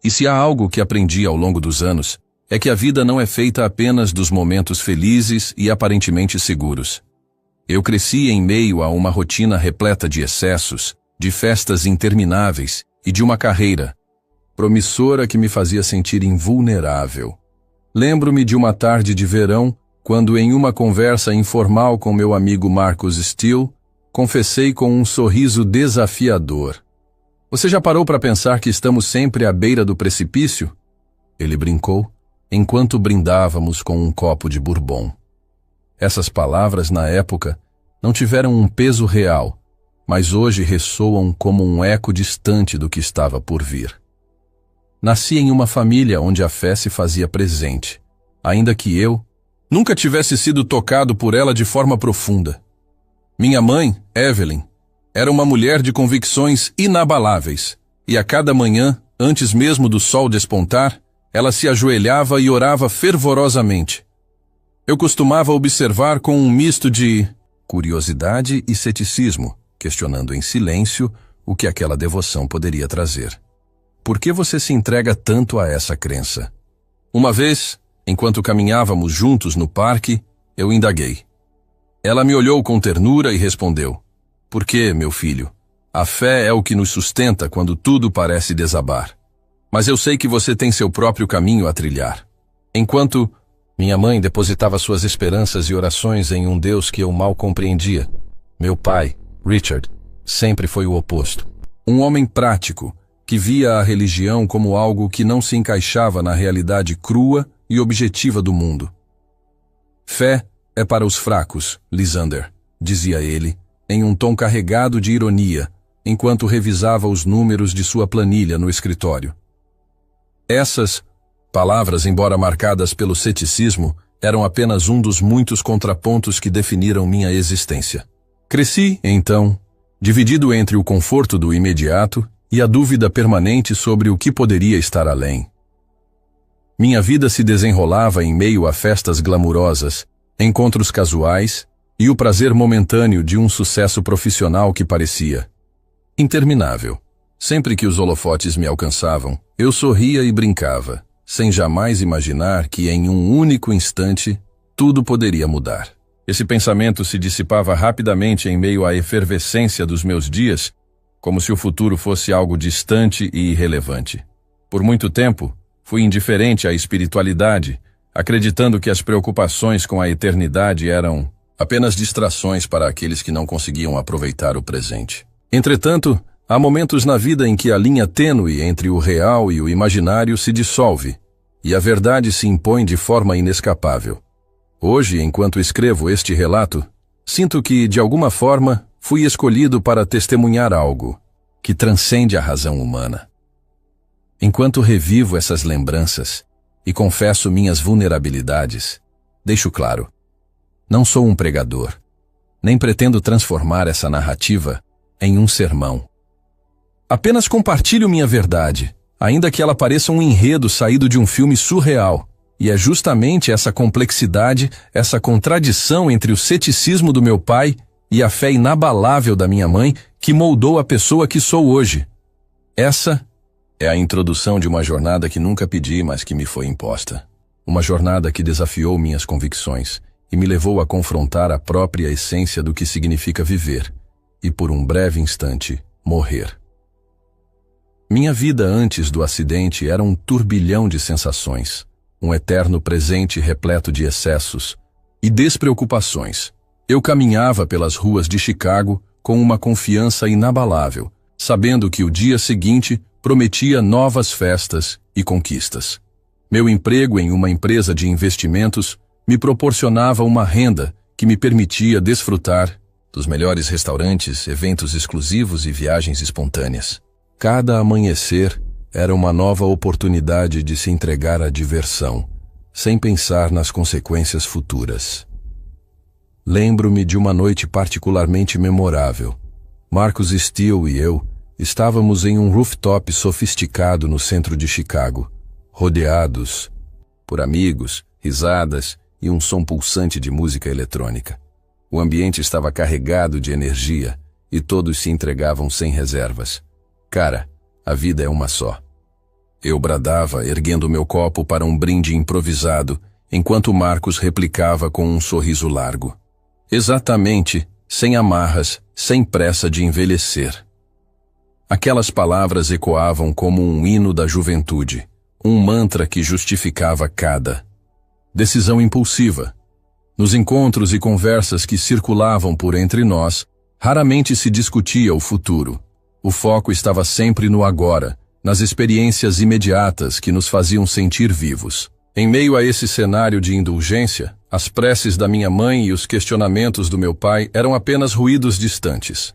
E se há algo que aprendi ao longo dos anos, é que a vida não é feita apenas dos momentos felizes e aparentemente seguros. Eu cresci em meio a uma rotina repleta de excessos, de festas intermináveis e de uma carreira promissora que me fazia sentir invulnerável. Lembro-me de uma tarde de verão, quando em uma conversa informal com meu amigo Marcus Steele, confessei com um sorriso desafiador: "Você já parou para pensar que estamos sempre à beira do precipício?" Ele brincou, enquanto brindávamos com um copo de bourbon. Essas palavras, na época, não tiveram um peso real, mas hoje ressoam como um eco distante do que estava por vir. Nasci em uma família onde a fé se fazia presente, ainda que eu nunca tivesse sido tocado por ela de forma profunda. Minha mãe, Evelyn, era uma mulher de convicções inabaláveis, e a cada manhã, antes mesmo do sol despontar, ela se ajoelhava e orava fervorosamente. Eu costumava observar com um misto de curiosidade e ceticismo, questionando em silêncio o que aquela devoção poderia trazer. Por que você se entrega tanto a essa crença? Uma vez, enquanto caminhávamos juntos no parque, eu indaguei. Ela me olhou com ternura e respondeu: "Porque, meu filho, a fé é o que nos sustenta quando tudo parece desabar. Mas eu sei que você tem seu próprio caminho a trilhar." Enquanto minha mãe depositava suas esperanças e orações em um Deus que eu mal compreendia, meu pai, Richard, sempre foi o oposto. Um homem prático, que via a religião como algo que não se encaixava na realidade crua e objetiva do mundo. "Fé é para os fracos, Lysander", dizia ele, em um tom carregado de ironia, enquanto revisava os números de sua planilha no escritório. Essas palavras, embora marcadas pelo ceticismo, eram apenas um dos muitos contrapontos que definiram minha existência. Cresci, então, dividido entre o conforto do imediato e a dúvida permanente sobre o que poderia estar além. Minha vida se desenrolava em meio a festas glamurosas, encontros casuais e o prazer momentâneo de um sucesso profissional que parecia interminável. Sempre que os holofotes me alcançavam, eu sorria e brincava, sem jamais imaginar que em um único instante tudo poderia mudar. Esse pensamento se dissipava rapidamente em meio à efervescência dos meus dias, como se o futuro fosse algo distante e irrelevante. Por muito tempo, fui indiferente à espiritualidade, acreditando que as preocupações com a eternidade eram apenas distrações para aqueles que não conseguiam aproveitar o presente. Entretanto, há momentos na vida em que a linha tênue entre o real e o imaginário se dissolve, e a verdade se impõe de forma inescapável. Hoje, enquanto escrevo este relato, sinto que, de alguma forma, fui escolhido para testemunhar algo que transcende a razão humana. Enquanto revivo essas lembranças e confesso minhas vulnerabilidades, deixo claro: não sou um pregador, nem pretendo transformar essa narrativa em um sermão. Apenas compartilho minha verdade, ainda que ela pareça um enredo saído de um filme surreal. E é justamente essa complexidade, essa contradição entre o ceticismo do meu pai e a fé inabalável da minha mãe que moldou a pessoa que sou hoje. Essa é a introdução de uma jornada que nunca pedi, mas que me foi imposta. Uma jornada que desafiou minhas convicções e me levou a confrontar a própria essência do que significa viver e, por um breve instante, morrer. Minha vida antes do acidente era um turbilhão de sensações, um eterno presente repleto de excessos e despreocupações. Eu caminhava pelas ruas de Chicago com uma confiança inabalável, sabendo que o dia seguinte prometia novas festas e conquistas. Meu emprego em uma empresa de investimentos me proporcionava uma renda que me permitia desfrutar dos melhores restaurantes, eventos exclusivos e viagens espontâneas. Cada amanhecer era uma nova oportunidade de se entregar à diversão, sem pensar nas consequências futuras. Lembro-me de uma noite particularmente memorável. Marcus Steele e eu estávamos em um rooftop sofisticado no centro de Chicago, rodeados por amigos, risadas e um som pulsante de música eletrônica. O ambiente estava carregado de energia e todos se entregavam sem reservas. Cara, a vida é uma só. Eu bradava, erguendo meu copo para um brinde improvisado, enquanto Marcos replicava com um sorriso largo. Exatamente, sem amarras, sem pressa de envelhecer. Aquelas palavras ecoavam como um hino da juventude, um mantra que justificava cada decisão impulsiva. Nos encontros e conversas que circulavam por entre nós, raramente se discutia o futuro. O foco estava sempre no agora, nas experiências imediatas que nos faziam sentir vivos. Em meio a esse cenário de indulgência, as preces da minha mãe e os questionamentos do meu pai eram apenas ruídos distantes.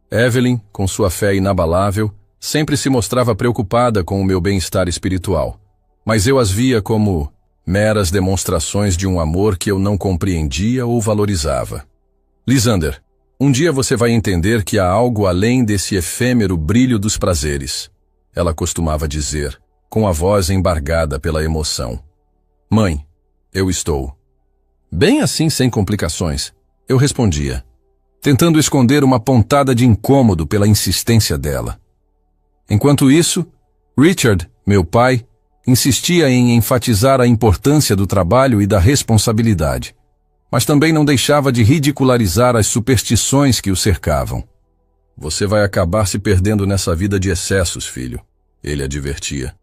Evelyn, com sua fé inabalável, sempre se mostrava preocupada com o meu bem-estar espiritual, mas eu as via como meras demonstrações de um amor que eu não compreendia ou valorizava. Lisander, um dia você vai entender que há algo além desse efêmero brilho dos prazeres, ela costumava dizer, com a voz embargada pela emoção. Mãe, eu estou bem assim sem complicações, eu respondia, tentando esconder uma pontada de incômodo pela insistência dela. Enquanto isso, Richard, meu pai, insistia em enfatizar a importância do trabalho e da responsabilidade, mas também não deixava de ridicularizar as superstições que o cercavam. Você vai acabar se perdendo nessa vida de excessos, filho, ele advertia,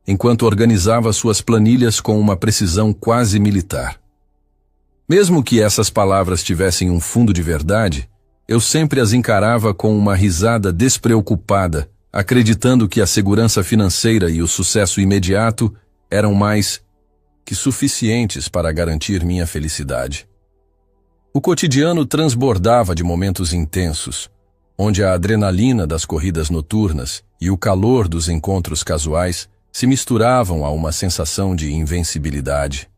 enquanto organizava suas planilhas com uma precisão quase militar. Mesmo que essas palavras tivessem um fundo de verdade, eu sempre as encarava com uma risada despreocupada, acreditando que a segurança financeira e o sucesso imediato eram mais que suficientes para garantir minha felicidade. O cotidiano transbordava de momentos intensos, onde a adrenalina das corridas noturnas e o calor dos encontros casuais se misturavam a uma sensação de invencibilidade.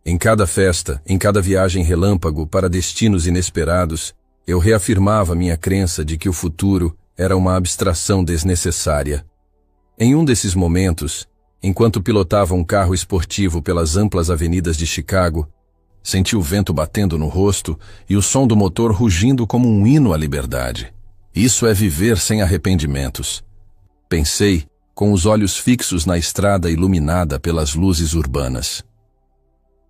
Em cada festa, em cada viagem relâmpago para destinos inesperados, eu reafirmava minha crença de que o futuro era uma abstração desnecessária. Em um desses momentos, enquanto pilotava um carro esportivo pelas amplas avenidas de Chicago, senti o vento batendo no rosto e o som do motor rugindo como um hino à liberdade. Isso é viver sem arrependimentos. Pensei, com os olhos fixos na estrada iluminada pelas luzes urbanas.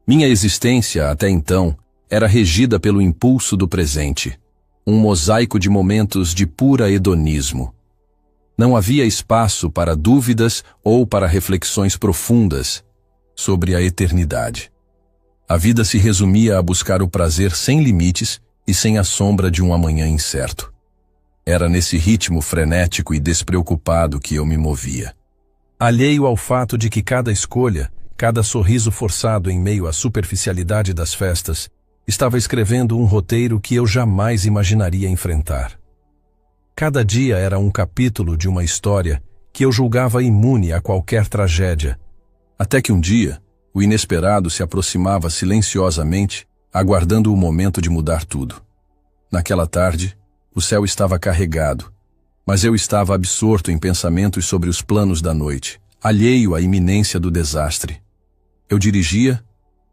Minha existência, até então, era regida pelo impulso do presente, um mosaico de momentos de pura hedonismo. Não havia espaço para dúvidas ou para reflexões profundas sobre a eternidade. A vida se resumia a buscar o prazer sem limites e sem a sombra de um amanhã incerto. Era nesse ritmo frenético e despreocupado que eu me movia. Alheio ao fato de que cada escolha, cada sorriso forçado em meio à superficialidade das festas, estava escrevendo um roteiro que eu jamais imaginaria enfrentar. Cada dia era um capítulo de uma história que eu julgava imune a qualquer tragédia, até que um dia, o inesperado se aproximava silenciosamente, aguardando o momento de mudar tudo. Naquela tarde, o céu estava carregado, mas eu estava absorto em pensamentos sobre os planos da noite, alheio à iminência do desastre. Eu dirigia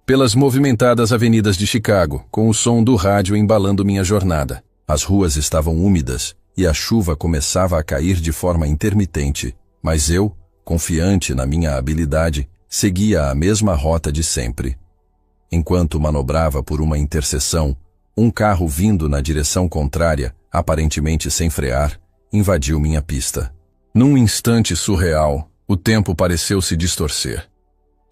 pelas movimentadas avenidas de Chicago, com o som do rádio embalando minha jornada. As ruas estavam úmidas e a chuva começava a cair de forma intermitente, mas eu, confiante na minha habilidade, seguia a mesma rota de sempre. Enquanto manobrava por uma interseção, um carro vindo na direção contrária, aparentemente sem frear, invadiu minha pista. Num instante surreal, o tempo pareceu se distorcer.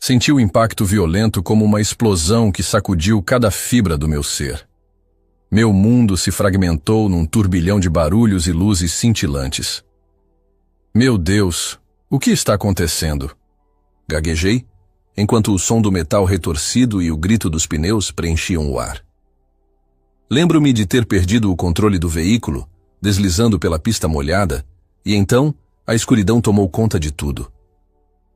Senti o impacto violento como uma explosão que sacudiu cada fibra do meu ser. Meu mundo se fragmentou num turbilhão de barulhos e luzes cintilantes. Meu Deus, o que está acontecendo? Gaguejei, enquanto o som do metal retorcido e o grito dos pneus preenchiam o ar. Lembro-me de ter perdido o controle do veículo, deslizando pela pista molhada, e então a escuridão tomou conta de tudo.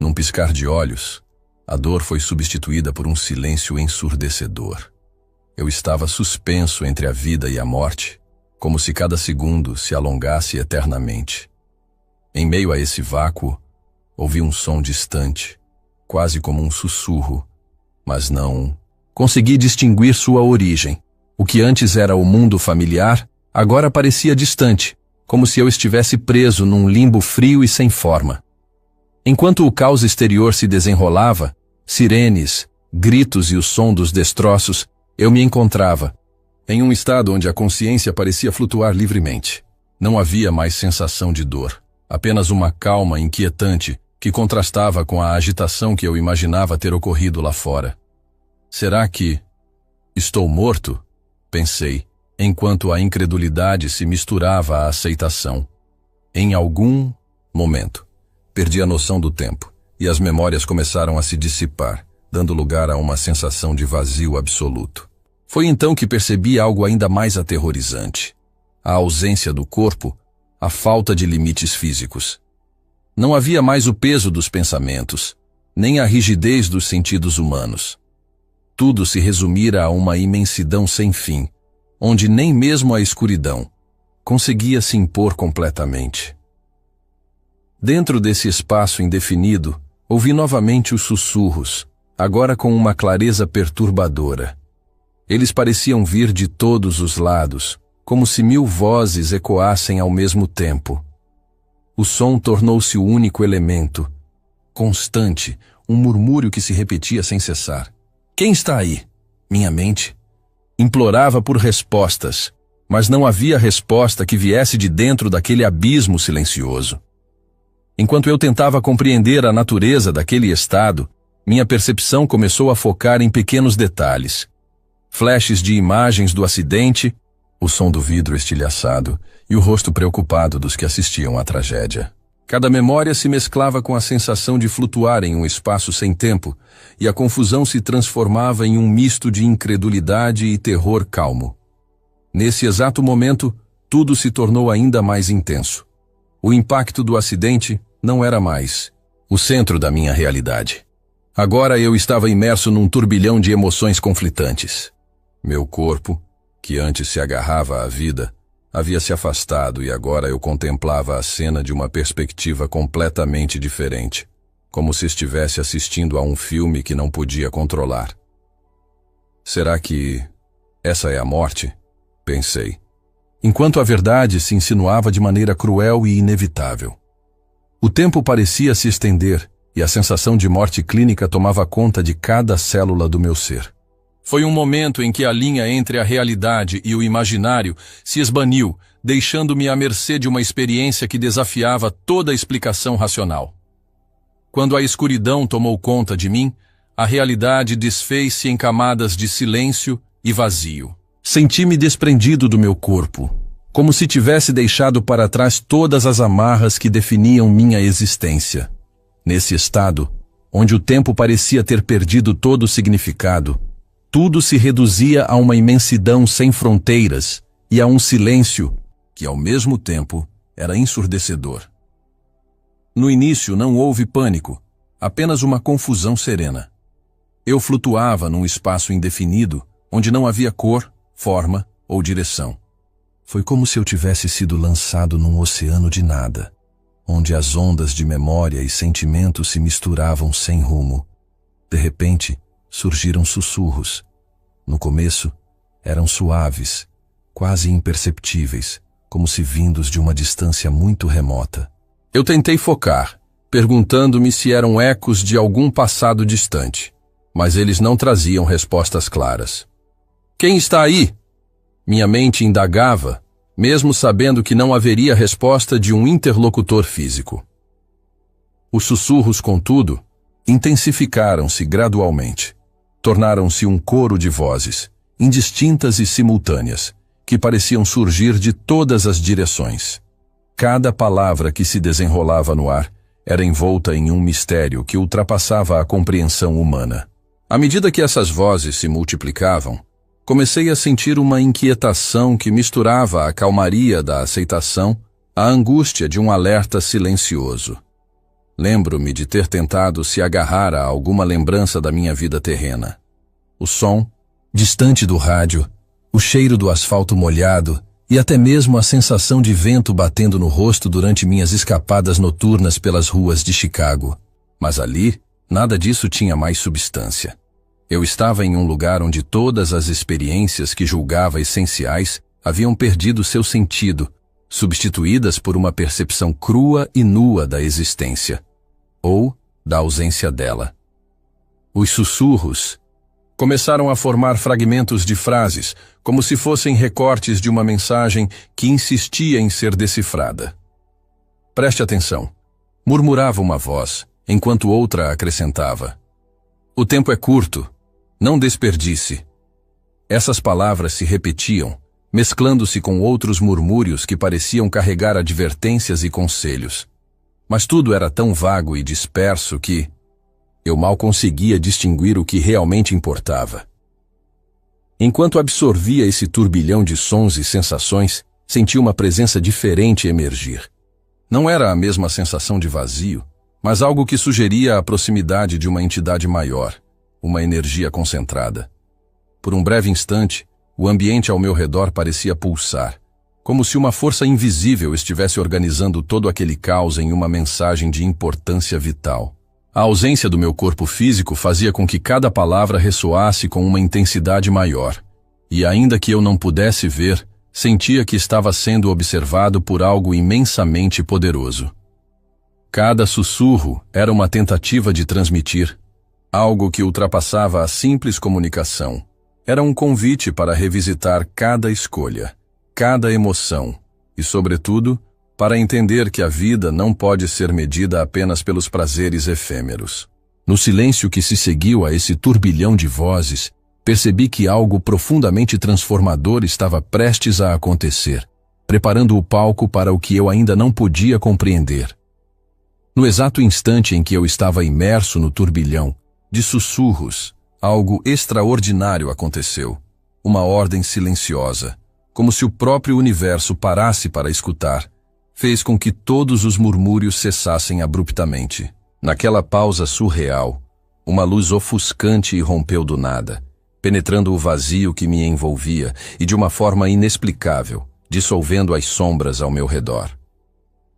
Num piscar de olhos, a dor foi substituída por um silêncio ensurdecedor. Eu estava suspenso entre a vida e a morte, como se cada segundo se alongasse eternamente. Em meio a esse vácuo, ouvi um som distante, quase como um sussurro, mas não consegui distinguir sua origem. O que antes era o mundo familiar, agora parecia distante, como se eu estivesse preso num limbo frio e sem forma. Enquanto o caos exterior se desenrolava, sirenes, gritos e o som dos destroços, eu me encontrava em um estado onde a consciência parecia flutuar livremente. Não havia mais sensação de dor, apenas uma calma inquietante que contrastava com a agitação que eu imaginava ter ocorrido lá fora. Será que estou morto? Pensei, enquanto a incredulidade se misturava à aceitação. Em algum momento, perdi a noção do tempo, e as memórias começaram a se dissipar, dando lugar a uma sensação de vazio absoluto. Foi então que percebi algo ainda mais aterrorizante: a ausência do corpo, a falta de limites físicos. Não havia mais o peso dos pensamentos, nem a rigidez dos sentidos humanos. Tudo se resumira a uma imensidão sem fim, onde nem mesmo a escuridão conseguia se impor completamente. Dentro desse espaço indefinido, ouvi novamente os sussurros, agora com uma clareza perturbadora. Eles pareciam vir de todos os lados, como se 1000 vozes ecoassem ao mesmo tempo. O som tornou-se o único elemento, constante, um murmúrio que se repetia sem cessar. Quem está aí? Minha mente implorava por respostas, mas não havia resposta que viesse de dentro daquele abismo silencioso. Enquanto eu tentava compreender a natureza daquele estado, minha percepção começou a focar em pequenos detalhes. Flashes de imagens do acidente, o som do vidro estilhaçado e o rosto preocupado dos que assistiam à tragédia. Cada memória se mesclava com a sensação de flutuar em um espaço sem tempo, e a confusão se transformava em um misto de incredulidade e terror calmo. Nesse exato momento, tudo se tornou ainda mais intenso. O impacto do acidente não era mais o centro da minha realidade. Agora eu estava imerso num turbilhão de emoções conflitantes. Meu corpo, que antes se agarrava à vida, havia se afastado, e agora eu contemplava a cena de uma perspectiva completamente diferente, como se estivesse assistindo a um filme que não podia controlar. Será que essa é a morte? Pensei, enquanto a verdade se insinuava de maneira cruel e inevitável. O tempo parecia se estender, e a sensação de morte clínica tomava conta de cada célula do meu ser. Foi um momento em que a linha entre a realidade e o imaginário se esbaniu, deixando-me à mercê de uma experiência que desafiava toda a explicação racional. Quando a escuridão tomou conta de mim, a realidade desfez-se em camadas de silêncio e vazio. Senti-me desprendido do meu corpo, como se tivesse deixado para trás todas as amarras que definiam minha existência. Nesse estado, onde o tempo parecia ter perdido todo o significado, tudo se reduzia a uma imensidão sem fronteiras e a um silêncio que, ao mesmo tempo, era ensurdecedor. No início não houve pânico, apenas uma confusão serena. Eu flutuava num espaço indefinido, onde não havia cor, forma ou direção. Foi como se eu tivesse sido lançado num oceano de nada, onde as ondas de memória e sentimento se misturavam sem rumo. De repente, surgiram sussurros. No começo, eram suaves, quase imperceptíveis, como se vindos de uma distância muito remota. Eu tentei focar, perguntando-me se eram ecos de algum passado distante, mas eles não traziam respostas claras. Quem está aí? Minha mente indagava, mesmo sabendo que não haveria resposta de um interlocutor físico. Os sussurros, contudo, intensificaram-se gradualmente. Tornaram-se um coro de vozes, indistintas e simultâneas, que pareciam surgir de todas as direções. Cada palavra que se desenrolava no ar era envolta em um mistério que ultrapassava a compreensão humana. À medida que essas vozes se multiplicavam, comecei a sentir uma inquietação que misturava a calmaria da aceitação à angústia de um alerta silencioso. Lembro-me de ter tentado se agarrar a alguma lembrança da minha vida terrena. O som, distante do rádio, o cheiro do asfalto molhado e até mesmo a sensação de vento batendo no rosto durante minhas escapadas noturnas pelas ruas de Chicago. Mas ali, nada disso tinha mais substância. Eu estava em um lugar onde todas as experiências que julgava essenciais haviam perdido seu sentido, substituídas por uma percepção crua e nua da existência. ou da ausência dela. Os sussurros começaram a formar fragmentos de frases, como se fossem recortes de uma mensagem que insistia em ser decifrada. Preste atenção, murmurava uma voz, enquanto outra acrescentava: o tempo é curto, não desperdice. Essas palavras se repetiam, mesclando-se com outros murmúrios que pareciam carregar advertências e conselhos. Mas tudo era tão vago e disperso que eu mal conseguia distinguir o que realmente importava. Enquanto absorvia esse turbilhão de sons e sensações, senti uma presença diferente emergir. Não era a mesma sensação de vazio, mas algo que sugeria a proximidade de uma entidade maior, uma energia concentrada. Por um breve instante, o ambiente ao meu redor parecia pulsar, como se uma força invisível estivesse organizando todo aquele caos em uma mensagem de importância vital. A ausência do meu corpo físico fazia com que cada palavra ressoasse com uma intensidade maior, e ainda que eu não pudesse ver, sentia que estava sendo observado por algo imensamente poderoso. Cada sussurro era uma tentativa de transmitir algo que ultrapassava a simples comunicação. Era um convite para revisitar cada escolha, cada emoção e, sobretudo, para entender que a vida não pode ser medida apenas pelos prazeres efêmeros. No silêncio que se seguiu a esse turbilhão de vozes, percebi que algo profundamente transformador estava prestes a acontecer, preparando o palco para o que eu ainda não podia compreender. No exato instante em que eu estava imerso no turbilhão de sussurros, algo extraordinário aconteceu. Uma ordem silenciosa, como se o próprio universo parasse para escutar, fez com que todos os murmúrios cessassem abruptamente. Naquela pausa surreal, uma luz ofuscante irrompeu do nada, penetrando o vazio que me envolvia e de uma forma inexplicável, dissolvendo as sombras ao meu redor.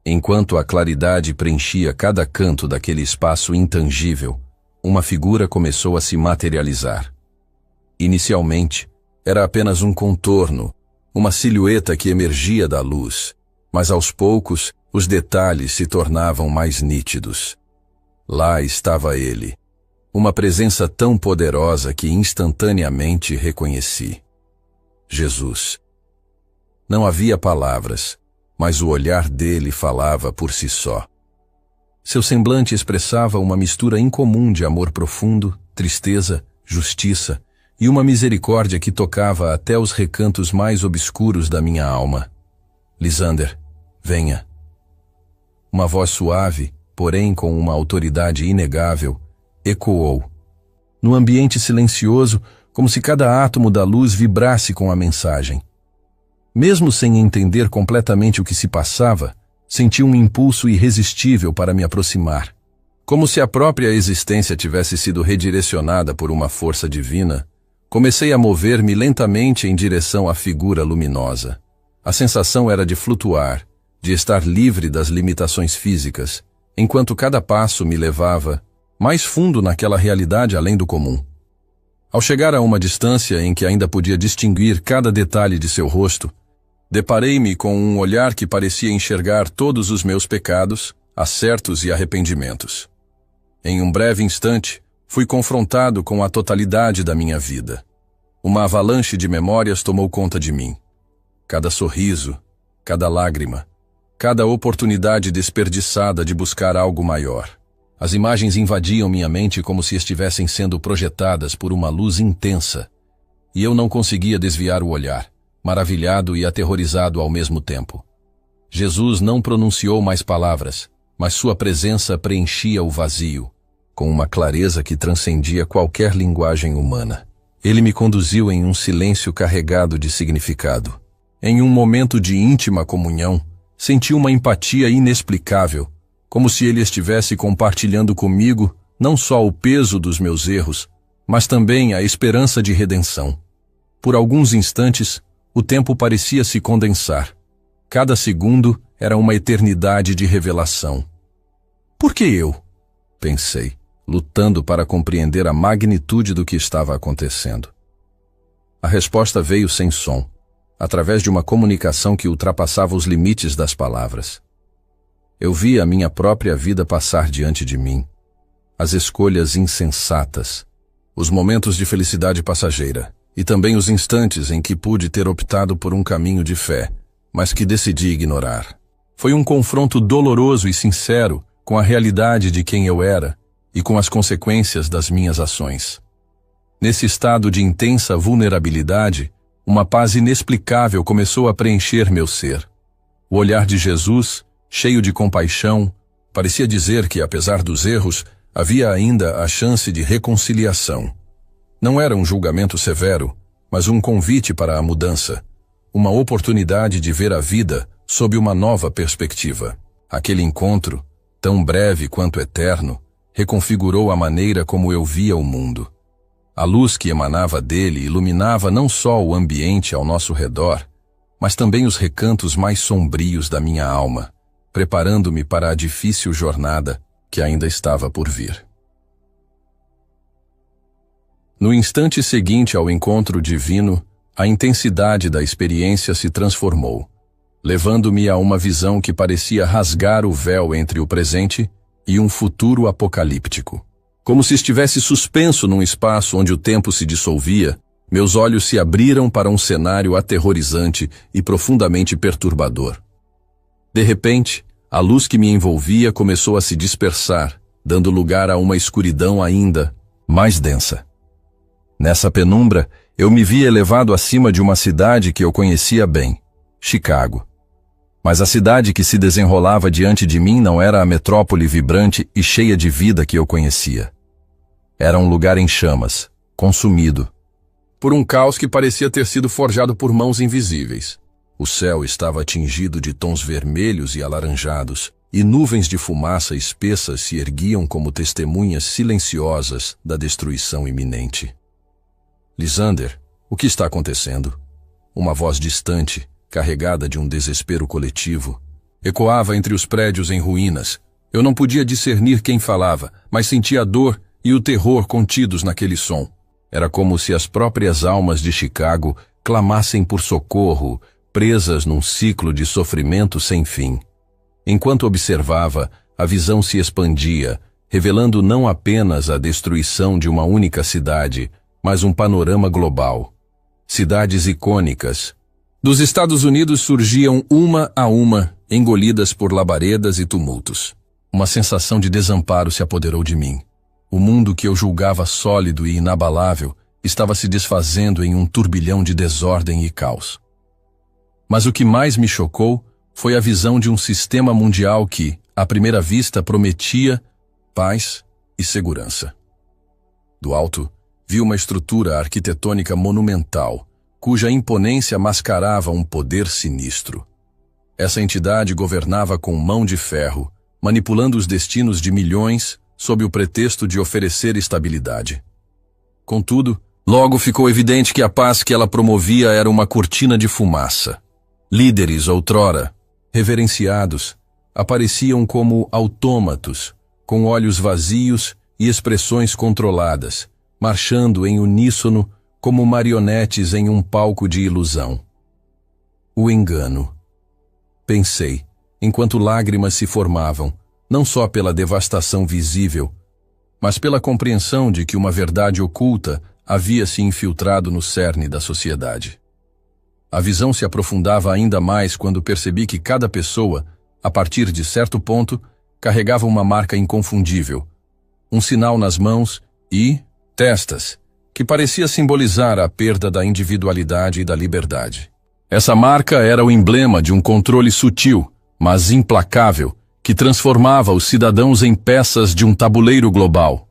Enquanto a claridade preenchia cada canto daquele espaço intangível, uma figura começou a se materializar. Inicialmente, era apenas um contorno, uma silhueta que emergia da luz, mas aos poucos os detalhes se tornavam mais nítidos. Lá estava ele, uma presença tão poderosa que instantaneamente reconheci. Jesus. Não havia palavras, mas o olhar dele falava por si só. Seu semblante expressava uma mistura incomum de amor profundo, tristeza, justiça e uma misericórdia que tocava até os recantos mais obscuros da minha alma. Lisander, venha. Uma voz suave, porém com uma autoridade inegável, ecoou. No ambiente silencioso, como se cada átomo da luz vibrasse com a mensagem. Mesmo sem entender completamente o que se passava, senti um impulso irresistível para me aproximar. Como se a própria existência tivesse sido redirecionada por uma força divina, comecei a mover-me lentamente em direção à figura luminosa. A sensação era de flutuar, de estar livre das limitações físicas, enquanto cada passo me levava mais fundo naquela realidade além do comum. Ao chegar a uma distância em que ainda podia distinguir cada detalhe de seu rosto, deparei-me com um olhar que parecia enxergar todos os meus pecados, acertos e arrependimentos. Em um breve instante, fui confrontado com a totalidade da minha vida. Uma avalanche de memórias tomou conta de mim. Cada sorriso, cada lágrima, cada oportunidade desperdiçada de buscar algo maior. As imagens invadiam minha mente como se estivessem sendo projetadas por uma luz intensa, e eu não conseguia desviar o olhar, maravilhado e aterrorizado ao mesmo tempo. Jesus não pronunciou mais palavras, mas sua presença preenchia o vazio, com uma clareza que transcendia qualquer linguagem humana. Ele me conduziu em um silêncio carregado de significado. Em um momento de íntima comunhão, senti uma empatia inexplicável, como se ele estivesse compartilhando comigo não só o peso dos meus erros, mas também a esperança de redenção. Por alguns instantes, o tempo parecia se condensar. Cada segundo era uma eternidade de revelação. Por que eu? Pensei, lutando para compreender a magnitude do que estava acontecendo. A resposta veio sem som, através de uma comunicação que ultrapassava os limites das palavras. Eu vi a minha própria vida passar diante de mim. As escolhas insensatas, os momentos de felicidade passageira e também os instantes em que pude ter optado por um caminho de fé, mas que decidi ignorar. Foi um confronto doloroso e sincero com a realidade de quem eu era e com as consequências das minhas ações. Nesse estado de intensa vulnerabilidade, uma paz inexplicável começou a preencher meu ser. O olhar de Jesus, cheio de compaixão, parecia dizer que, apesar dos erros, havia ainda a chance de reconciliação. Não era um julgamento severo, mas um convite para a mudança, uma oportunidade de ver a vida sob uma nova perspectiva. Aquele encontro, tão breve quanto eterno, reconfigurou a maneira como eu via o mundo. A luz que emanava dele iluminava não só o ambiente ao nosso redor, mas também os recantos mais sombrios da minha alma, preparando-me para a difícil jornada que ainda estava por vir. No instante seguinte ao encontro divino, a intensidade da experiência se transformou, levando-me a uma visão que parecia rasgar o véu entre o presente e um futuro apocalíptico. Como se estivesse suspenso num espaço onde o tempo se dissolvia, meus olhos se abriram para um cenário aterrorizante e profundamente perturbador. De repente, a luz que me envolvia começou a se dispersar, dando lugar a uma escuridão ainda mais densa. Nessa penumbra, eu me vi elevado acima de uma cidade que eu conhecia bem, Chicago. Mas a cidade que se desenrolava diante de mim não era a metrópole vibrante e cheia de vida que eu conhecia. Era um lugar em chamas, consumido, por um caos que parecia ter sido forjado por mãos invisíveis. O céu estava tingido de tons vermelhos e alaranjados, e nuvens de fumaça espessas se erguiam como testemunhas silenciosas da destruição iminente. Lisander, o que está acontecendo? Uma voz distante, carregada de um desespero coletivo, ecoava entre os prédios em ruínas. Eu não podia discernir quem falava, mas sentia a dor e o terror contidos naquele som. Era como se as próprias almas de Chicago clamassem por socorro, presas num ciclo de sofrimento sem fim. Enquanto observava, a visão se expandia, revelando não apenas a destruição de uma única cidade, mas um panorama global. Cidades icônicas dos Estados Unidos surgiam uma a uma, engolidas por labaredas e tumultos. Uma sensação de desamparo se apoderou de mim. O mundo que eu julgava sólido e inabalável estava se desfazendo em um turbilhão de desordem e caos. Mas o que mais me chocou foi a visão de um sistema mundial que, à primeira vista, prometia paz e segurança. Do alto, vi uma estrutura arquitetônica monumental, cuja imponência mascarava um poder sinistro. Essa entidade governava com mão de ferro, manipulando os destinos de milhões sob o pretexto de oferecer estabilidade. Contudo, logo ficou evidente que a paz que ela promovia era uma cortina de fumaça. Líderes, outrora reverenciados, apareciam como autômatos, com olhos vazios e expressões controladas, marchando em uníssono como marionetes em um palco de ilusão. O engano. Pensei, enquanto lágrimas se formavam, não só pela devastação visível, mas pela compreensão de que uma verdade oculta havia se infiltrado no cerne da sociedade. A visão se aprofundava ainda mais quando percebi que cada pessoa, a partir de certo ponto, carregava uma marca inconfundível, um sinal nas mãos e testas, que parecia simbolizar a perda da individualidade e da liberdade. Essa marca era o emblema de um controle sutil, mas implacável, que transformava os cidadãos em peças de um tabuleiro global.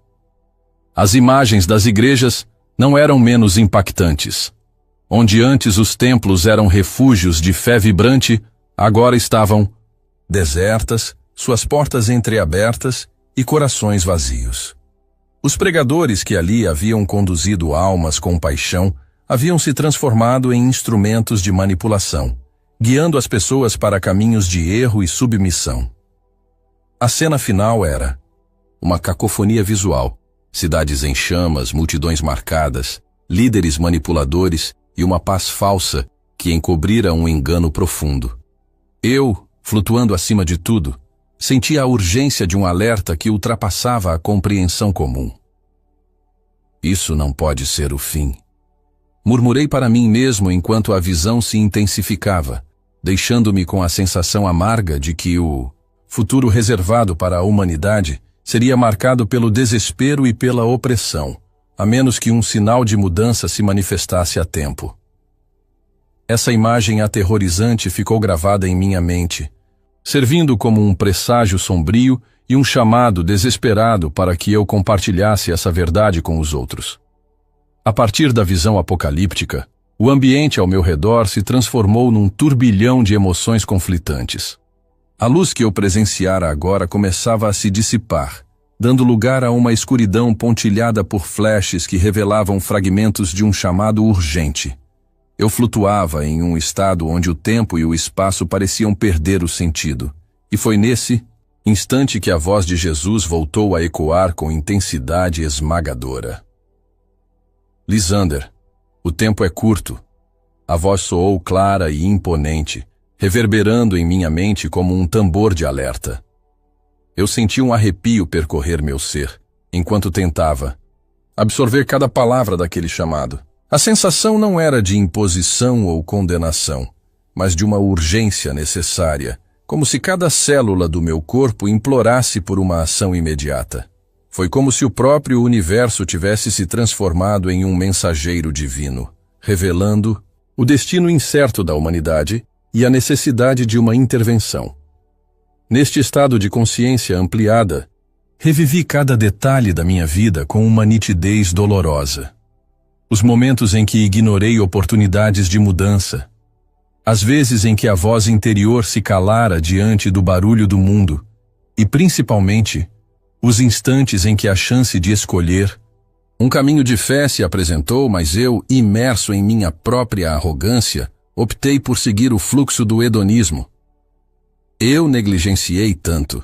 As imagens das igrejas não eram menos impactantes. Onde antes os templos eram refúgios de fé vibrante, agora estavam desertas, suas portas entreabertas e corações vazios. Os pregadores que ali haviam conduzido almas com paixão haviam se transformado em instrumentos de manipulação, guiando as pessoas para caminhos de erro e submissão. A cena final era uma cacofonia visual, cidades em chamas, multidões marcadas, líderes manipuladores e uma paz falsa que encobrira um engano profundo. Eu, flutuando acima de tudo, Sentia a urgência de um alerta que ultrapassava a compreensão comum. Isso não pode ser o fim. Murmurei para mim mesmo enquanto a visão se intensificava, deixando-me com a sensação amarga de que o futuro reservado para a humanidade seria marcado pelo desespero e pela opressão, a menos que um sinal de mudança se manifestasse a tempo. Essa imagem aterrorizante ficou gravada em minha mente, servindo como um presságio sombrio e um chamado desesperado para que eu compartilhasse essa verdade com os outros. A partir da visão apocalíptica, o ambiente ao meu redor se transformou num turbilhão de emoções conflitantes. A luz que eu presenciara agora começava a se dissipar, dando lugar a uma escuridão pontilhada por flashes que revelavam fragmentos de um chamado urgente. Eu flutuava em um estado onde o tempo e o espaço pareciam perder o sentido, e foi nesse instante que a voz de Jesus voltou a ecoar com intensidade esmagadora. Lysander, o tempo é curto. A voz soou clara e imponente, reverberando em minha mente como um tambor de alerta. Eu senti um arrepio percorrer meu ser, enquanto tentava absorver cada palavra daquele chamado. A sensação não era de imposição ou condenação, mas de uma urgência necessária, como se cada célula do meu corpo implorasse por uma ação imediata. Foi como se o próprio universo tivesse se transformado em um mensageiro divino, revelando o destino incerto da humanidade e a necessidade de uma intervenção. Neste estado de consciência ampliada, revivi cada detalhe da minha vida com uma nitidez dolorosa. Os momentos em que ignorei oportunidades de mudança, as vezes em que a voz interior se calara diante do barulho do mundo, e principalmente, os instantes em que a chance de escolher um caminho de fé se apresentou, mas eu, imerso em minha própria arrogância, optei por seguir o fluxo do hedonismo. Eu negligenciei tanto,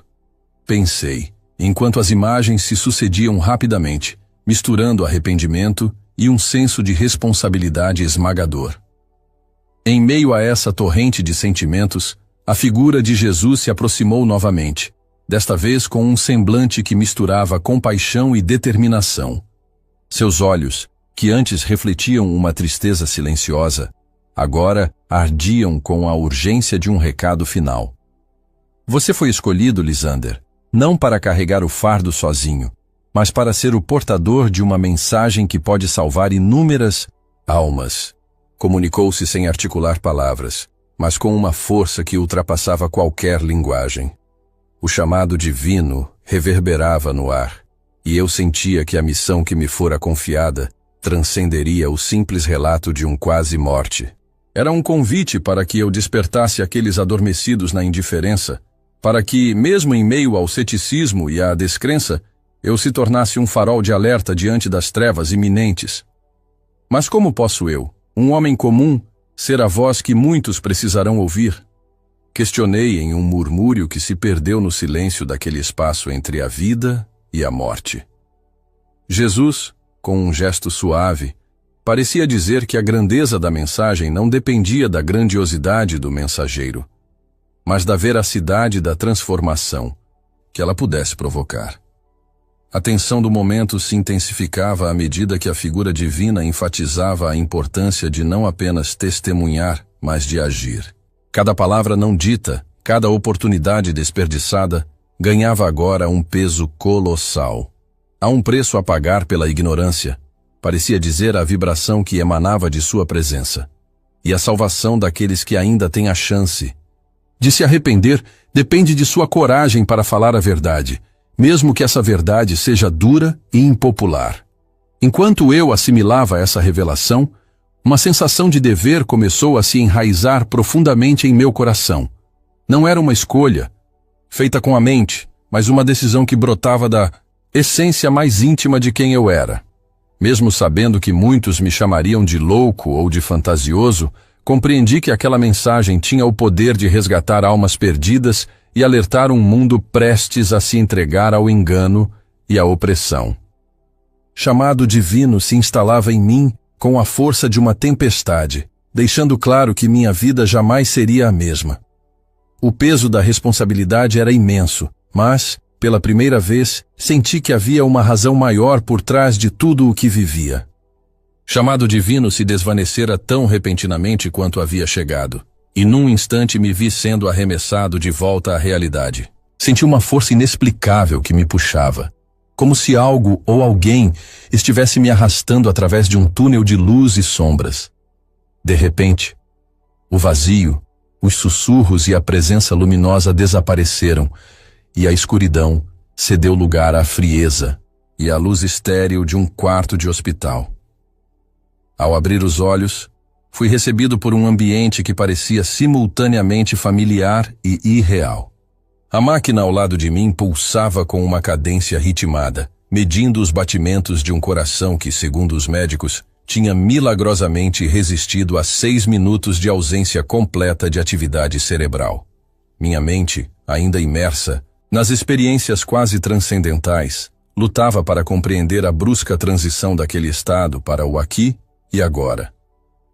pensei, enquanto as imagens se sucediam rapidamente, misturando arrependimento e um senso de responsabilidade esmagador. Em meio a essa torrente de sentimentos, a figura de Jesus se aproximou novamente, desta vez com um semblante que misturava compaixão e determinação. Seus olhos, que antes refletiam uma tristeza silenciosa, agora ardiam com a urgência de um recado final. Você foi escolhido, Lysander, não para carregar o fardo sozinho, mas para ser o portador de uma mensagem que pode salvar inúmeras almas. Comunicou-se sem articular palavras, mas com uma força que ultrapassava qualquer linguagem. O chamado divino reverberava no ar, e eu sentia que a missão que me fora confiada transcenderia o simples relato de um quase-morte. Era um convite para que eu despertasse aqueles adormecidos na indiferença, para que, mesmo em meio ao ceticismo e à descrença, eu se tornasse um farol de alerta diante das trevas iminentes. Mas como posso eu, um homem comum, ser a voz que muitos precisarão ouvir? Questionei em um murmúrio que se perdeu no silêncio daquele espaço entre a vida e a morte. Jesus, com um gesto suave, parecia dizer que a grandeza da mensagem não dependia da grandiosidade do mensageiro, mas da veracidade da transformação que ela pudesse provocar. A tensão do momento se intensificava à medida que a figura divina enfatizava a importância de não apenas testemunhar, mas de agir. Cada palavra não dita, cada oportunidade desperdiçada, ganhava agora um peso colossal. Há um preço a pagar pela ignorância, parecia dizer a vibração que emanava de sua presença, e a salvação daqueles que ainda têm a chance de se arrepender depende de sua coragem para falar a verdade, mesmo que essa verdade seja dura e impopular. Enquanto eu assimilava essa revelação, uma sensação de dever começou a se enraizar profundamente em meu coração. Não era uma escolha, feita com a mente, mas uma decisão que brotava da essência mais íntima de quem eu era. Mesmo sabendo que muitos me chamariam de louco ou de fantasioso, compreendi que aquela mensagem tinha o poder de resgatar almas perdidas e alertar um mundo prestes a se entregar ao engano e à opressão. Chamado divino se instalava em mim com a força de uma tempestade, deixando claro que minha vida jamais seria a mesma. O peso da responsabilidade era imenso, mas, pela primeira vez, senti que havia uma razão maior por trás de tudo o que vivia. Chamado divino se desvanecera tão repentinamente quanto havia chegado, e num instante me vi sendo arremessado de volta à realidade. Senti uma força inexplicável que me puxava, como se algo ou alguém estivesse me arrastando através de um túnel de luz e sombras. De repente, o vazio, os sussurros e a presença luminosa desapareceram, e a escuridão cedeu lugar à frieza e à luz estéril de um quarto de hospital. Ao abrir os olhos, fui recebido por um ambiente que parecia simultaneamente familiar e irreal. A máquina ao lado de mim pulsava com uma cadência ritmada, medindo os batimentos de um coração que, segundo os médicos, tinha milagrosamente resistido a 6 minutos de ausência completa de atividade cerebral. Minha mente, ainda imersa nas experiências quase transcendentais, lutava para compreender a brusca transição daquele estado para o aqui e agora.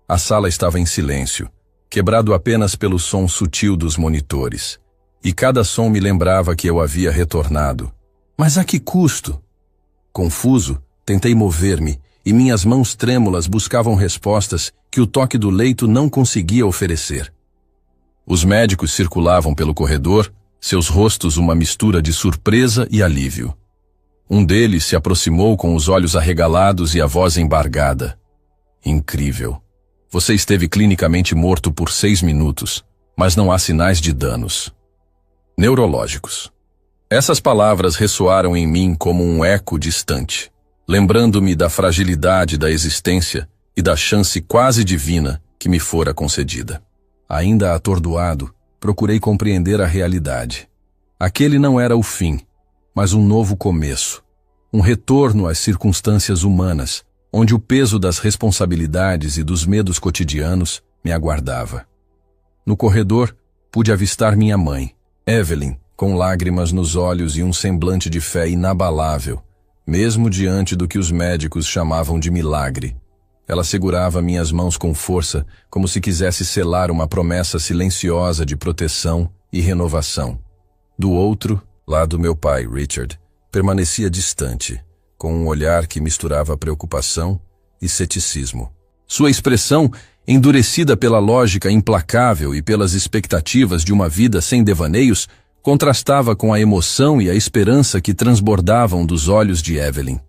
A sala estava em silêncio, quebrado apenas pelo som sutil dos monitores, e cada som me lembrava que eu havia retornado. Mas a que custo? Confuso, tentei mover-me, e minhas mãos trêmulas buscavam respostas que o toque do leito não conseguia oferecer. Os médicos circulavam pelo corredor, seus rostos uma mistura de surpresa e alívio. Um deles se aproximou com os olhos arregalados e a voz embargada. Incrível. Você esteve clinicamente morto por 6 minutos, mas não há sinais de danos neurológicos. Essas palavras ressoaram em mim como um eco distante, lembrando-me da fragilidade da existência e da chance quase divina que me fora concedida. Ainda atordoado, procurei compreender a realidade. Aquele não era o fim, mas um novo começo, um retorno às circunstâncias humanas, onde o peso das responsabilidades e dos medos cotidianos me aguardava. No corredor, pude avistar minha mãe, Evelyn, com lágrimas nos olhos e um semblante de fé inabalável, mesmo diante do que os médicos chamavam de milagre. Ela segurava minhas mãos com força, como se quisesse selar uma promessa silenciosa de proteção e renovação. Do outro lado, meu pai, Richard, permanecia distante, com um olhar que misturava preocupação e ceticismo. Sua expressão, endurecida pela lógica implacável e pelas expectativas de uma vida sem devaneios, contrastava com a emoção e a esperança que transbordavam dos olhos de Evelyn.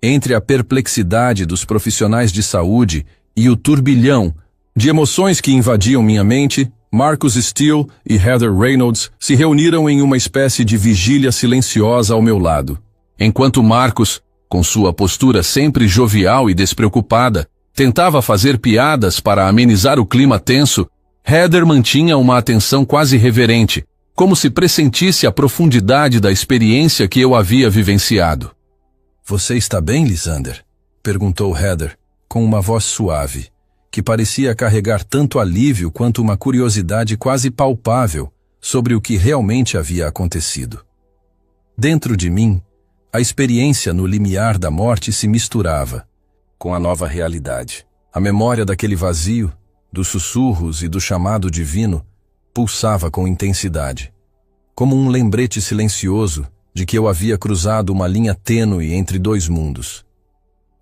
Entre a perplexidade dos profissionais de saúde e o turbilhão de emoções que invadiam minha mente, Marcus Steele e Heather Reynolds se reuniram em uma espécie de vigília silenciosa ao meu lado. Enquanto Marcus, com sua postura sempre jovial e despreocupada, tentava fazer piadas para amenizar o clima tenso, Heather mantinha uma atenção quase reverente, como se pressentisse a profundidade da experiência que eu havia vivenciado. "Você está bem, Lysander?" perguntou Heather, com uma voz suave, que parecia carregar tanto alívio quanto uma curiosidade quase palpável sobre o que realmente havia acontecido. Dentro de mim, a experiência no limiar da morte se misturava com a nova realidade. A memória daquele vazio, dos sussurros e do chamado divino, pulsava com intensidade, como um lembrete silencioso de que eu havia cruzado uma linha tênue entre 2 mundos.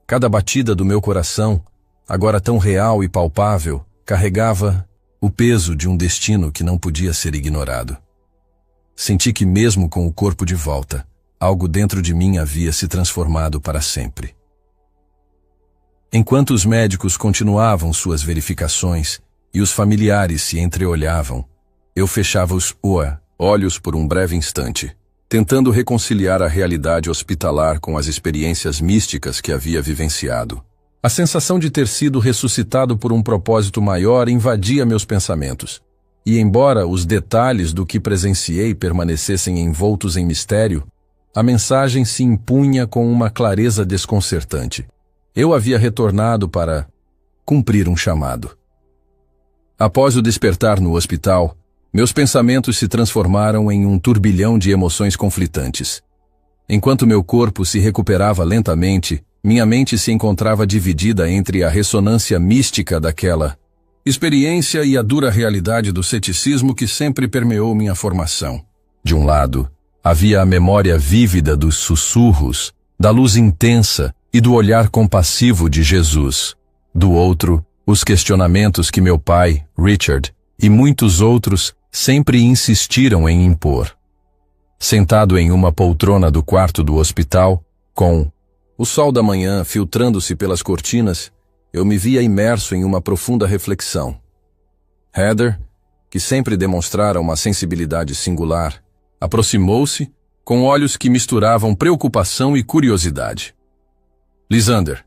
Cada batida do meu coração, agora tão real e palpável, carregava o peso de um destino que não podia ser ignorado. Senti que mesmo com o corpo de volta, algo dentro de mim havia se transformado para sempre. Enquanto os médicos continuavam suas verificações e os familiares se entreolhavam, eu fechava os olhos por um breve instante, tentando reconciliar a realidade hospitalar com as experiências místicas que havia vivenciado. A sensação de ter sido ressuscitado por um propósito maior invadia meus pensamentos, e embora os detalhes do que presenciei permanecessem envoltos em mistério, a mensagem se impunha com uma clareza desconcertante. Eu havia retornado para cumprir um chamado. Após o despertar no hospital, meus pensamentos se transformaram em um turbilhão de emoções conflitantes. Enquanto meu corpo se recuperava lentamente, minha mente se encontrava dividida entre a ressonância mística daquela Experiência e a dura realidade do ceticismo que sempre permeou minha formação. De um lado, havia a memória vívida dos sussurros, da luz intensa e do olhar compassivo de Jesus. Do outro, os questionamentos que meu pai, Richard, e muitos outros sempre insistiram em impor. Sentado em uma poltrona do quarto do hospital, com o sol da manhã filtrando-se pelas cortinas, eu me via imerso em uma profunda reflexão. Heather, que sempre demonstrara uma sensibilidade singular, aproximou-se com olhos que misturavam preocupação e curiosidade. Lisander,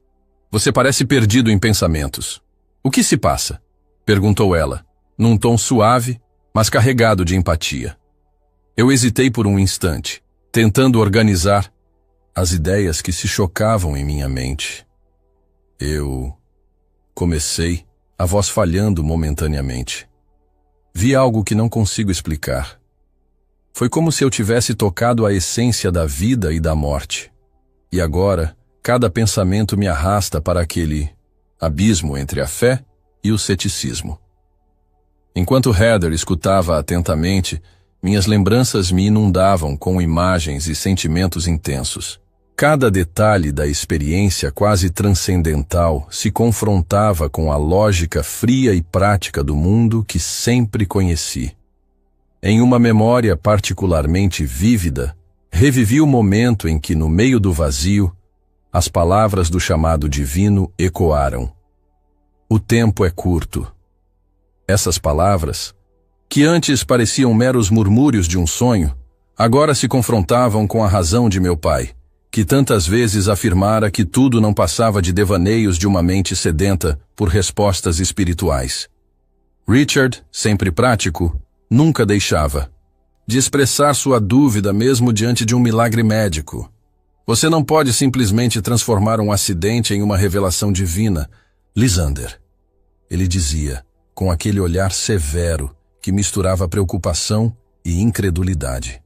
você parece perdido em pensamentos. O que se passa? Perguntou ela, num tom suave, mas carregado de empatia. Eu hesitei por um instante, tentando organizar as ideias que se chocavam em minha mente. Comecei, a voz falhando momentaneamente. Vi algo que não consigo explicar. Foi como se eu tivesse tocado a essência da vida e da morte. E agora, cada pensamento me arrasta para aquele abismo entre a fé e o ceticismo. Enquanto Heather escutava atentamente, minhas lembranças me inundavam com imagens e sentimentos intensos. Cada detalhe da experiência quase transcendental se confrontava com a lógica fria e prática do mundo que sempre conheci. Em uma memória particularmente vívida, revivi o momento em que, no meio do vazio, as palavras do chamado divino ecoaram. O tempo é curto. Essas palavras, que antes pareciam meros murmúrios de um sonho, agora se confrontavam com a razão de meu pai, que tantas vezes afirmara que tudo não passava de devaneios de uma mente sedenta por respostas espirituais. Richard, sempre prático, nunca deixava de expressar sua dúvida mesmo diante de um milagre médico. Você não pode simplesmente transformar um acidente em uma revelação divina, Lisander. Ele dizia, com aquele olhar severo que misturava preocupação e incredulidade.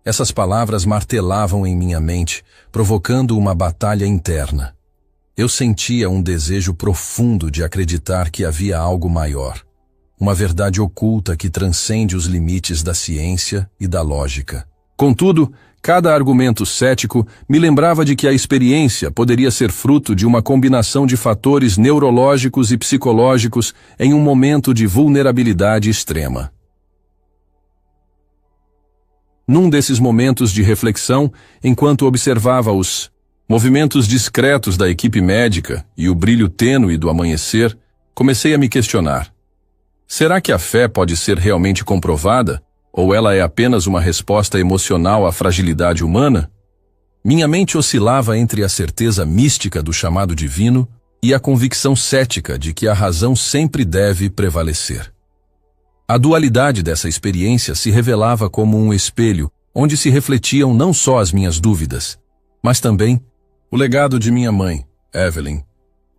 Essas palavras martelavam em minha mente, provocando uma batalha interna. Eu sentia um desejo profundo de acreditar que havia algo maior, uma verdade oculta que transcende os limites da ciência e da lógica. Contudo, cada argumento cético me lembrava de que a experiência poderia ser fruto de uma combinação de fatores neurológicos e psicológicos em um momento de vulnerabilidade extrema. Num desses momentos de reflexão, enquanto observava os movimentos discretos da equipe médica e o brilho tênue do amanhecer, comecei a me questionar. Será que a fé pode ser realmente comprovada? Ou ela é apenas uma resposta emocional à fragilidade humana? Minha mente oscilava entre a certeza mística do chamado divino e a convicção cética de que a razão sempre deve prevalecer. A dualidade dessa experiência se revelava como um espelho onde se refletiam não só as minhas dúvidas, mas também o legado de minha mãe, Evelyn,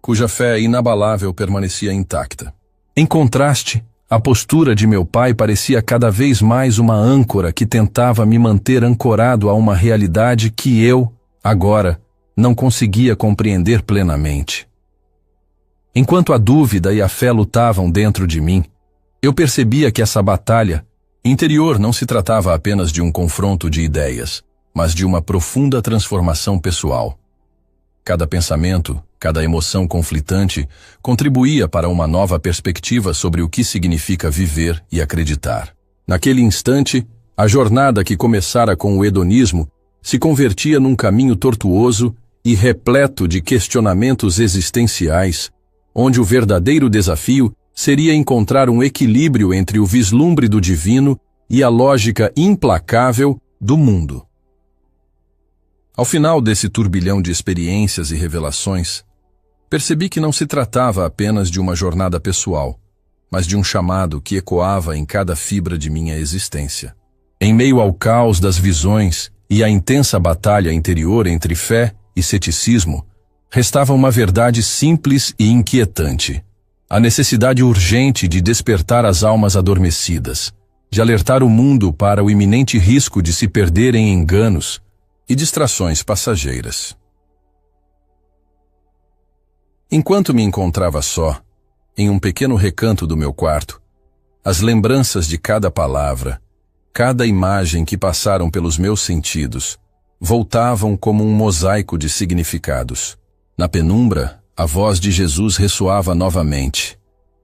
cuja fé inabalável permanecia intacta. Em contraste, a postura de meu pai parecia cada vez mais uma âncora que tentava me manter ancorado a uma realidade que eu, agora, não conseguia compreender plenamente. Enquanto a dúvida e a fé lutavam dentro de mim, eu percebia que essa batalha interior não se tratava apenas de um confronto de ideias, mas de uma profunda transformação pessoal. Cada pensamento, cada emoção conflitante contribuía para uma nova perspectiva sobre o que significa viver e acreditar. Naquele instante, a jornada que começara com o hedonismo se convertia num caminho tortuoso e repleto de questionamentos existenciais, onde o verdadeiro desafio seria encontrar um equilíbrio entre o vislumbre do divino e a lógica implacável do mundo. Ao final desse turbilhão de experiências e revelações, percebi que não se tratava apenas de uma jornada pessoal, mas de um chamado que ecoava em cada fibra de minha existência. Em meio ao caos das visões e à intensa batalha interior entre fé e ceticismo, restava uma verdade simples e inquietante. A necessidade urgente de despertar as almas adormecidas, de alertar o mundo para o iminente risco de se perder em enganos e distrações passageiras. Enquanto me encontrava só, em um pequeno recanto do meu quarto, as lembranças de cada palavra, cada imagem que passaram pelos meus sentidos, voltavam como um mosaico de significados. Na penumbra, a voz de Jesus ressoava novamente,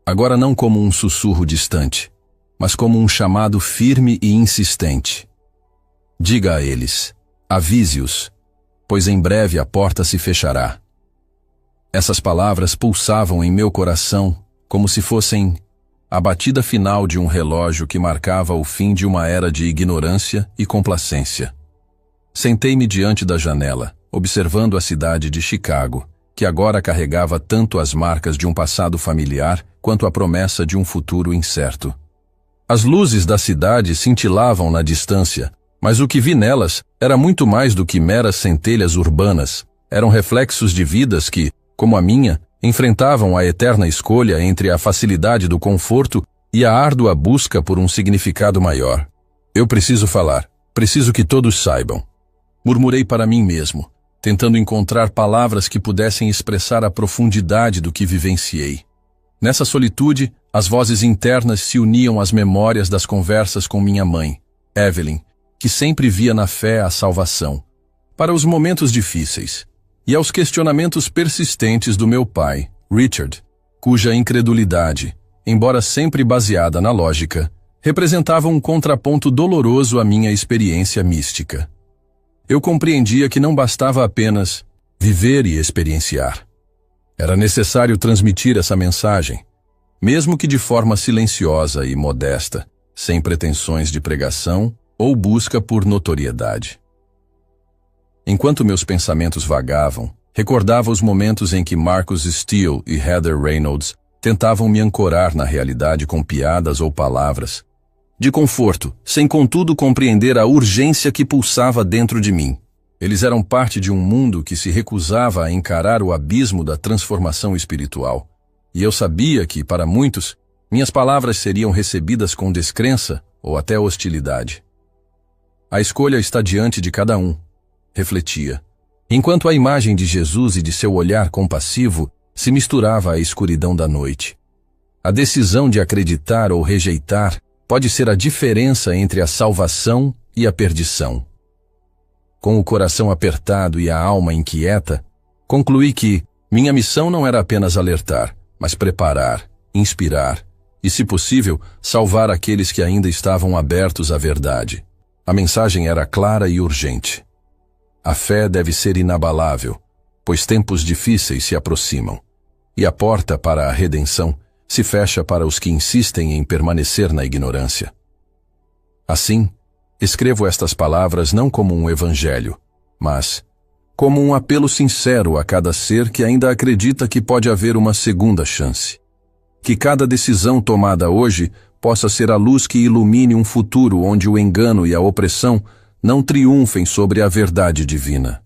agora não como um sussurro distante, mas como um chamado firme e insistente. Diga a eles, avise-os, pois em breve a porta se fechará. Essas palavras pulsavam em meu coração como se fossem a batida final de um relógio que marcava o fim de uma era de ignorância e complacência. Sentei-me diante da janela, observando a cidade de Chicago, que agora carregava tanto as marcas de um passado familiar quanto a promessa de um futuro incerto. As luzes da cidade cintilavam na distância, mas o que vi nelas era muito mais do que meras centelhas urbanas. Eram reflexos de vidas que, como a minha, enfrentavam a eterna escolha entre a facilidade do conforto e a árdua busca por um significado maior. Eu preciso falar, preciso que todos saibam. Murmurei para mim mesmo, tentando encontrar palavras que pudessem expressar a profundidade do que vivenciei. Nessa solitude, as vozes internas se uniam às memórias das conversas com minha mãe, Evelyn, que sempre via na fé a salvação, para os momentos difíceis, e aos questionamentos persistentes do meu pai, Richard, cuja incredulidade, embora sempre baseada na lógica, representava um contraponto doloroso à minha experiência mística. Eu compreendia que não bastava apenas viver e experienciar. Era necessário transmitir essa mensagem, mesmo que de forma silenciosa e modesta, sem pretensões de pregação ou busca por notoriedade. Enquanto meus pensamentos vagavam, recordava os momentos em que Marcus Steele e Heather Reynolds tentavam me ancorar na realidade com piadas ou palavras, de conforto, sem contudo compreender a urgência que pulsava dentro de mim. Eles eram parte de um mundo que se recusava a encarar o abismo da transformação espiritual, e eu sabia que, para muitos, minhas palavras seriam recebidas com descrença ou até hostilidade. A escolha está diante de cada um, refletia, enquanto a imagem de Jesus e de seu olhar compassivo se misturava à escuridão da noite. A decisão de acreditar ou rejeitar pode ser a diferença entre a salvação e a perdição. Com o coração apertado e a alma inquieta, concluí que minha missão não era apenas alertar, mas preparar, inspirar e, se possível, salvar aqueles que ainda estavam abertos à verdade. A mensagem era clara e urgente. A fé deve ser inabalável, pois tempos difíceis se aproximam, e a porta para a redenção se fecha para os que insistem em permanecer na ignorância. Assim, escrevo estas palavras não como um evangelho, mas como um apelo sincero a cada ser que ainda acredita que pode haver uma segunda chance. Que cada decisão tomada hoje possa ser a luz que ilumine um futuro onde o engano e a opressão não triunfem sobre a verdade divina.